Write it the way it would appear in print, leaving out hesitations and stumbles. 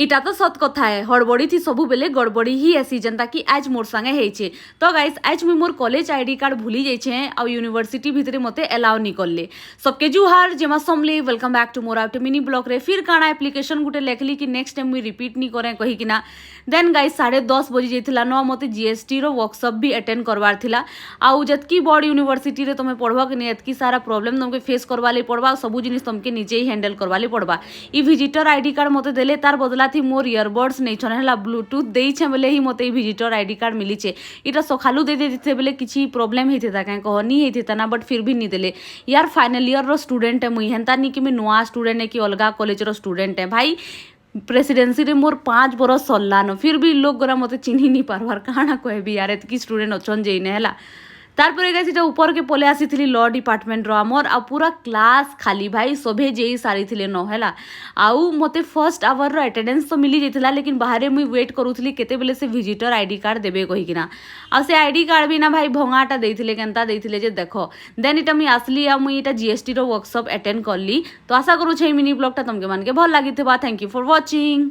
इटा तो सत कथा है हड़बड़ी थी सबू बेले गड़बड़ी ही ऐसी जनता कि आज मोर संगे हेचे। तो गाइस आज मुई मोर कॉलेज आईडी कार्ड भूली जाइछे आ यूनिवर्सिटी भितरे मते अलाउ नहीं करले। सबके जुहार जेमा समले वेलकम बैक टू मोर आउट मिनी ब्लॉग रे फिर काना एप्लिकेशन गुटे लेखली कि नेक्स्ट टाइम मुई रिपीट नहीं करे कही कि ना। देन गाइस 10:30 बजी जाइथिला न मते जीएसटी रो वर्कशॉप भी अटेंड करवार थिला। आउ जतकी बड़ यूनिवर्सिटी रे तमे पढ़वा कि एतकी सारा प्रॉब्लम तुमके फेस करवा ले पड़बा सबु जिनिस तुमके निजे ही हैंडल करवा ले पड़बा। ई विजिटर आईडी कार्ड मते देले तार बदला थी मोर इयरबड्स नहीं छन हला ब्लूटूथ देइछे बेले ही मते विजिटर आईडी कार्ड मिली छे। इटा सखालू दे देते बेले किछि प्रॉब्लम हेतेता काहे कहनी हेतेता ना बट फिर भी नहीं देले। यार फाइनल ईयर रो स्टूडेंट है मुई हेंता नहीं कि मैं नुआ स्टूडेंट है कि अलगा कॉलेज रो स्टूडेंट है। भाई प्रेसिडेंसी रे मोर 5 बरस सरलान फिर भी लोग गोरा मते चिन्ही नहीं पारवार काना कहबी यार एतकी स्टूडेंट अछन जेइने हला। तारपरे गाइस इटा ऊपर के पले आसीथिली लॉ डिपार्टमेंट रो हमर आ पूरा क्लास खाली भाई सभे जेई सारी थिले न हैला। आउ मते फर्स्ट आवर रो अटेंडेंस तो मिली जेथिला लेकिन बाहरे मुई वेट करूथली केते बेले से विजिटर आईडी कार्ड देबे कहि किना। आ से आईडी कार्ड भी ना भाई भंगाटा देथिले केनता देथिले जे देखो। देन इटा मुई आसली आ मुई इटा जीएसटी रो वर्कशॉप अटेंड करली। तो आशा करू छै मिनी ब्लॉग ता तुमके मन के भल लागिथिबा। Thank you for watching.